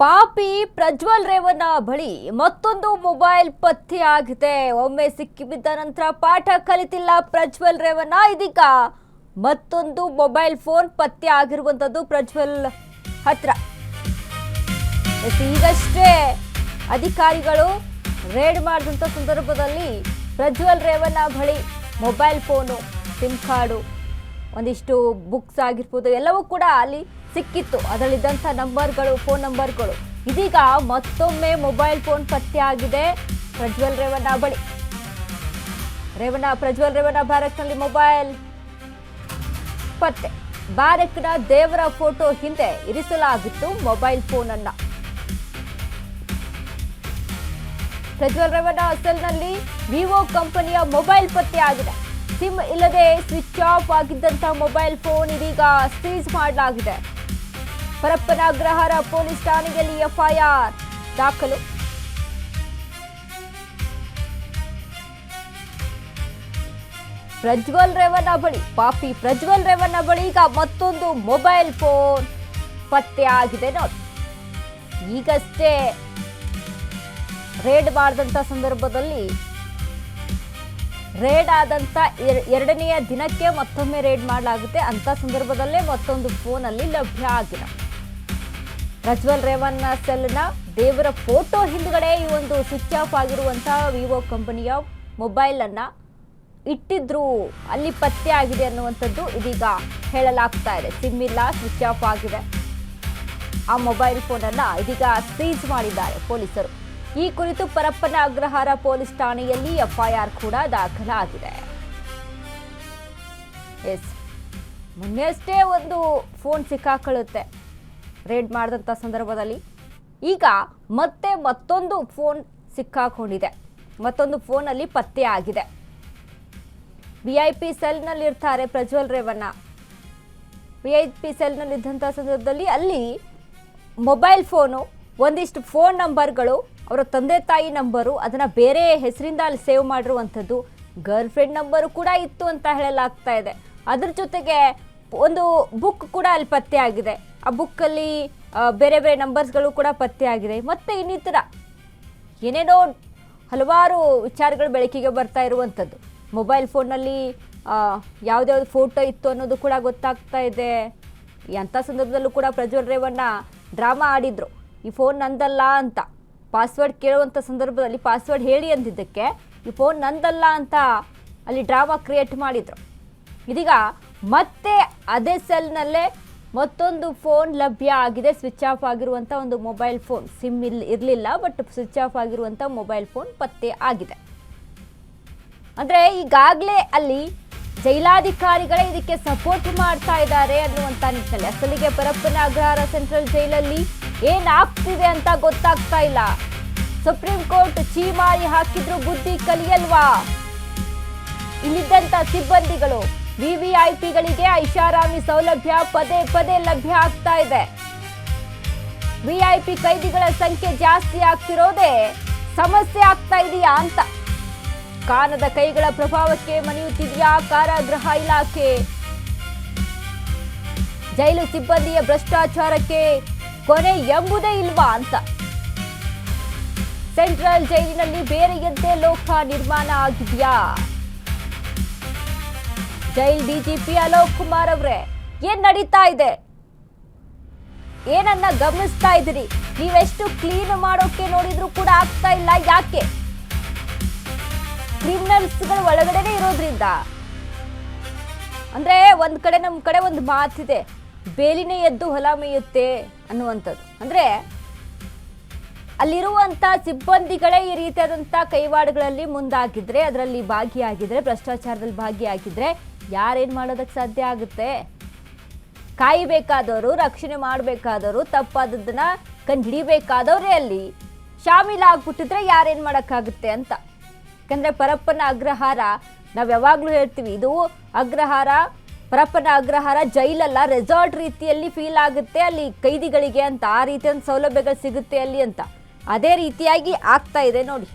ಪಾಪಿ ಪ್ರಜ್ವಲ್ ರೇವಣ್ಣ ಬಳಿ ಮತ್ತೊಂದು ಮೊಬೈಲ್ ಪತ್ತೆಯಾಗಿದೆ. ಒಮ್ಮೆ ಸಿಕ್ಕಿಬಿದ್ದ ನಂತರ ಪಾಠ ಕಲಿತಿಲ್ಲ ಪ್ರಜ್ವಲ್ ರೇವಣ್ಣ. ಇದೀಗ ಮತ್ತೊಂದು ಮೊಬೈಲ್ ಫೋನ್ ಪತ್ತೆ ಆಗಿರುವಂತದ್ದು ಪ್ರಜ್ವಲ್ ಹತ್ರ. ಈಗಷ್ಟೇ ಅಧಿಕಾರಿಗಳು ರೇಡ್ ಮಾಡಿದಂತ ಸಂದರ್ಭದಲ್ಲಿ ಪ್ರಜ್ವಲ್ ರೇವಣ್ಣ ಬಳಿ ಮೊಬೈಲ್ ಫೋನು, ಸಿಮ್ ಕಾರ್ಡು, ಒಂದಿಷ್ಟು ಬುಕ್ಸ್ ಆಗಿರ್ಬೋದು ಎಲ್ಲವೂ ಕೂಡ ಅಲ್ಲಿ ಸಿಕ್ಕಿತ್ತು. ಅದರಲ್ಲಿದ್ದಂಥ ನಂಬರ್ಗಳು, ಫೋನ್ ನಂಬರ್ಗಳು. ಇದೀಗ ಮತ್ತೊಮ್ಮೆ ಮೊಬೈಲ್ ಫೋನ್ ಪತ್ತೆ ಆಗಿದೆ ಪ್ರಜ್ವಲ್ ರೇವಣ್ಣ ಬಳಿ. ಪ್ರಜ್ವಲ್ ರೇವಣ್ಣ ಬ್ಯಾರಕ್ನಲ್ಲಿ ಮೊಬೈಲ್ ಪತ್ತೆ. ಬ್ಯಾರಕ್ನ ದೇವರ ಫೋಟೋ ಹಿಂದೆ ಇರಿಸಲಾಗಿತ್ತು ಮೊಬೈಲ್ ಫೋನ್ ಅನ್ನ. ಪ್ರಜ್ವಲ್ ರೇವಣ್ಣ ಸೆಲ್ನಲ್ಲಿ ವಿವೋ ಕಂಪನಿಯ ಮೊಬೈಲ್ ಪತ್ತೆ ಆಗಿದೆ. ಸಿಮ್ ಇಲ್ಲದೆ ಸ್ವಿಚ್ ಆಫ್ ಆಗಿದ್ದಂತಹ ಮೊಬೈಲ್ ಫೋನ್ ಇದೀಗ ಸೀಸ್ ಮಾಡಲಾಗಿದೆ. ಪರಪ್ಪನ ಅಗ್ರಹಾರ ಪೊಲೀಸ್ ಠಾಣೆಯಲ್ಲಿ ಎಫ್ಐಆರ್ ದಾಖಲು. ಪ್ರಜ್ವಲ್ ರೇವಣ್ಣ ಬಳಿ, ಪಾಪಿ ಪ್ರಜ್ವಲ್ ರೇವಣ್ಣ ಬಳಿ ಈಗ ಮತ್ತೊಂದು ಮೊಬೈಲ್ ಫೋನ್ ಪತ್ತೆ ಆಗಿದೆ ನೋಡಿ. ಈಗಷ್ಟೇ ರೇಡ್ ಮಾಡಿದಂತ ಸಂದರ್ಭದಲ್ಲಿ, ರೇಡ್ ಆದಂತ ಎರಡನೆಯ ದಿನಕ್ಕೆ ಮತ್ತೊಮ್ಮೆ ರೇಡ್ ಮಾಡಲಾಗುತ್ತೆ. ಅಂತ ಸಂದರ್ಭದಲ್ಲೇ ಮತ್ತೊಂದು ಫೋನ್ ಅಲ್ಲಿ ಲಭ್ಯ ಆಗಿದೆ. ಪ್ರಜ್ವಲ್ ರೇವಣ್ಣ ಸೆಲ್ನ ದೇವರ ಫೋಟೋ ಹಿಂದ್ಗಡೆ ಈ ಒಂದು ಸ್ವಿಚ್ ಆಫ್ ಆಗಿರುವಂತಹ ವಿವೋ ಕಂಪನಿಯ ಮೊಬೈಲ್ ಅನ್ನ ಇಟ್ಟಿದ್ರು, ಅಲ್ಲಿ ಪತ್ತೆ ಆಗಿದೆ ಅನ್ನುವಂಥದ್ದು ಇದೀಗ ಹೇಳಲಾಗ್ತಾ ಇದೆ. ಸಿಮ್ ಇಲ್ಲ, ಸ್ವಿಚ್ ಆಫ್ ಆಗಿದೆ. ಆ ಮೊಬೈಲ್ ಫೋನ್ ಅನ್ನ ಇದೀಗ ಸೀಸ್ ಮಾಡಿದ್ದಾರೆ ಪೊಲೀಸರು. ಈ ಕುರಿತು ಪರಪ್ಪನ ಅಗ್ರಹಾರ ಪೊಲೀಸ್ ಠಾಣೆಯಲ್ಲಿ ಎಫ್ಐಆರ್ ಕೂಡ ದಾಖಲಾಗಿದೆ. ಮೊನ್ನೆಯಷ್ಟೇ ಒಂದು ಫೋನ್ ಸಿಕ್ಕಾಕೊಳ್ಳುತ್ತೆ ರೇಡ್ ಮಾಡಿದಂಥ ಸಂದರ್ಭದಲ್ಲಿ. ಈಗ ಮತ್ತೆ ಮತ್ತೊಂದು ಫೋನ್ ಸಿಕ್ಕಾಕೊಂಡಿದೆ. ಮತ್ತೊಂದು ಫೋನಲ್ಲಿ ಪತ್ತೆ ಆಗಿದೆ. VIP ಸೆಲ್ನಲ್ಲಿ ಇರ್ತಾರೆ ಪ್ರಜ್ವಲ್ ರೇವಣ್ಣ. VIP ಸೆಲ್ನಲ್ಲಿ ಇದ್ದಂಥ ಸಂದರ್ಭದಲ್ಲಿ ಅಲ್ಲಿ ಮೊಬೈಲ್ ಫೋನು, ಒಂದಿಷ್ಟು ಫೋನ್ ನಂಬರ್ಗಳು, ಅವರ ತಂದೆ ತಾಯಿ ನಂಬರು, ಅದನ್ನ ಬೇರೆ ಹೆಸರಿಂದ ಅಲ್ಲಿ ಸೇವ್ ಮಾಡಿರುವಂಥದ್ದು, ಗರ್ಲ್ ಫ್ರೆಂಡ್ ನಂಬರು ಕೂಡ ಇತ್ತು ಅಂತ ಹೇಳಲಾಗ್ತಾ ಇದೆ. ಅದ್ರ ಜೊತೆಗೆ ಒಂದು ಬುಕ್ ಕೂಡ ಅಲ್ಲಿ ಪತ್ತೆ ಆಗಿದೆ. ಆ ಬುಕ್ಕಲ್ಲಿ ಬೇರೆ ಬೇರೆ ನಂಬರ್ಸ್ಗಳು ಕೂಡ ಪತ್ತೆ ಆಗಿದೆ. ಮತ್ತೆ ಇನ್ನಿತರ ಏನೇನೋ ಹಲವಾರು ವಿಚಾರಗಳು ಬೆಳಕಿಗೆ ಬರ್ತಾ ಇರುವಂಥದ್ದು. ಮೊಬೈಲ್ ಫೋನ್ನಲ್ಲಿ ಯಾವುದ್ಯಾವ್ದು ಫೋಟೋ ಇತ್ತು ಅನ್ನೋದು ಕೂಡ ಗೊತ್ತಾಗ್ತಾ ಇದೆ. ಅಂಥ ಸಂದರ್ಭದಲ್ಲೂ ಕೂಡ ಪ್ರಜ್ವಲ್ ರೇವಣ್ಣ ಡ್ರಾಮಾ ಆಡಿದ್ರು, ಈ ಫೋನ್ ನಂದಲ್ಲ ಅಂತ. ಪಾಸ್ವರ್ಡ್ ಕೇಳುವಂಥ ಸಂದರ್ಭದಲ್ಲಿ ಪಾಸ್ವರ್ಡ್ ಹೇಳಿ ಅಂದಿದ್ದಕ್ಕೆ ಈ ಫೋನ್ ನಂದಲ್ಲ ಅಂತ ಅಲ್ಲಿ ಡ್ರಾಮಾ ಕ್ರಿಯೇಟ್ ಮಾಡಿದ್ರು. ಇದೀಗ ಮತ್ತೆ ಅದೇ ಸೆಲ್ನಲ್ಲೇ ಮತ್ತೊಂದು ಫೋನ್ ಲಭ್ಯ ಆಗಿದೆ. ಸ್ವಿಚ್ ಆಫ್ ಆಗಿರುವಂಥ ಒಂದು ಮೊಬೈಲ್ ಫೋನ್, ಸಿಮ್ ಇರಲಿಲ್ಲ, ಬಟ್ ಸ್ವಿಚ್ ಆಫ್ ಆಗಿರುವಂಥ ಮೊಬೈಲ್ ಫೋನ್ ಪತ್ತೆ ಆಗಿದೆ. ಅಂದರೆ ಈಗಾಗಲೇ ಅಲ್ಲಿ ಜೈಲಾಧಿಕಾರಿಗಳೇ ಇದಕ್ಕೆ ಸಪೋರ್ಟ್ ಮಾಡ್ತಾ ಇದ್ದಾರೆ ಅನ್ನುವಂಥ ನಿಟ್ಟಿನಲ್ಲಿ. ಅಸಲಿಗೆ ಪರಪ್ಪನ ಅಗ್ರಹಾರ ಸೆಂಟ್ರಲ್ ಜೈಲಲ್ಲಿ ಏನಾಗ್ತಿದೆ ಅಂತ ಗೊತ್ತಾಗ್ತಾ ಇಲ್ಲ. ಸುಪ್ರೀಂ ಕೋರ್ಟ್ ಚೀಮಾರಿ ಹಾಕಿದ್ರು ಬುದ್ಧಿ ಕಲಿಯಲ್ವಾ? ಇಲ್ಲಿದ್ದಂತ ಸಿಬ್ಬಂದಿಗಳು, ವಿವಿಐಪಿಗಳಿಗೆ ಐಷಾರಾಮಿ ಸೌಲಭ್ಯ ಪದೇ ಪದೇ ಲಭ್ಯ ಆಗ್ತಾ ಇದೆ. VIP ಕೈದಿಗಳ ಸಂಖ್ಯೆ ಜಾಸ್ತಿ ಆಗ್ತಿರೋದೇ ಸಮಸ್ಯೆ ಆಗ್ತಾ ಇದೆಯಾ ಅಂತ. ಕಾಣದ ಕೈಗಳ ಪ್ರಭಾವಕ್ಕೆ ಮನೆಯುತ್ತಿದೆಯಾ ಕಾರಾಗೃಹ ಇಲಾಖೆ? ಜೈಲು ಸಿಬ್ಬಂದಿಯ ಭ್ರಷ್ಟಾಚಾರಕ್ಕೆ ಕೊನೆ ಎಂಬುದೇ ಇಲ್ವಾ ಅಂತ. ಸೆಂಟ್ರಲ್ ಜೈಲಿನಲ್ಲಿ ಬೇರೆಯದ್ದೇ ಲೋಕ ನಿರ್ಮಾಣ ಆಗಿದೆಯಾ? ಜೈಲ್ DGP ಅಲೋಕ್ ಕುಮಾರ್ ಅವರೇ, ಏನ್ ನಡೀತಾ ಇದೆ? ಏನನ್ನ ಗಮನಿಸ್ತಾ ಇದ್ದೀರಿ? ನೀವೆಷ್ಟು ಕ್ಲೀನ್ ಮಾಡೋಕೆ ನೋಡಿದ್ರು ಕೂಡ ಆಗ್ತಾ ಇಲ್ಲ. ಯಾಕೆ? ಕ್ರಿಮಿನಲ್ಸ್ಗಳು ಒಳಗಡೆನೆ ಇರೋದ್ರಿಂದ. ಅಂದ್ರೆ ಒಂದ್ ಕಡೆ ನಮ್ ಕಡೆ ಒಂದು ಮಾತಿದೆ, ಬೇಲಿನೇ ಎದ್ದು ಹೊಲ ಮೇಯುತ್ತೆ ಅನ್ನುವಂಥದ್ದು. ಅಂದ್ರೆ ಅಲ್ಲಿರುವಂತ ಸಿಬ್ಬಂದಿಗಳೇ ಈ ರೀತಿಯಾದಂಥ ಕೈವಾಡಗಳಲ್ಲಿ ಮುಂದಾಗಿದ್ರೆ, ಅದರಲ್ಲಿ ಭಾಗಿಯಾಗಿದ್ರೆ, ಭ್ರಷ್ಟಾಚಾರದಲ್ಲಿ ಭಾಗಿಯಾಗಿದ್ರೆ ಯಾರೇನ್ ಮಾಡೋದಕ್ಕೆ ಸಾಧ್ಯ ಆಗುತ್ತೆ? ಕಾಯಬೇಕಾದವರು, ರಕ್ಷಣೆ ಮಾಡಬೇಕಾದವರು, ತಪ್ಪಾದದ್ದನ್ನ ಕಂಡುಹಿಡಿಬೇಕಾದವ್ರೆ ಅಲ್ಲಿ ಶಾಮೀಲಾಗ್ಬಿಟ್ಟಿದ್ರೆ ಯಾರೇನ್ ಮಾಡೋಕ್ಕಾಗುತ್ತೆ ಅಂತ. ಯಾಕಂದ್ರೆ ಪರಪ್ಪನ ಅಗ್ರಹಾರ, ನಾವು ಯಾವಾಗ್ಲೂ ಹೇಳ್ತೀವಿ, ಇದು ಅಗ್ರಹಾರ, ಪರಪ್ಪನ ಅಗ್ರಹಾರ ಜೈಲಲ್ಲ, ರೆಸಾರ್ಟ್ ರೀತಿಯಲ್ಲಿ ಫೀಲ್ ಆಗುತ್ತೆ ಅಲ್ಲಿ ಕೈದಿಗಳಿಗೆ ಅಂತ. ಆ ರೀತಿಯ ಸೌಲಭ್ಯಗಳು ಸಿಗುತ್ತೆ ಅಲ್ಲಿ ಅಂತ. ಅದೇ ರೀತಿಯಾಗಿ ಆಗ್ತಾ ಇದೆ ನೋಡಿ.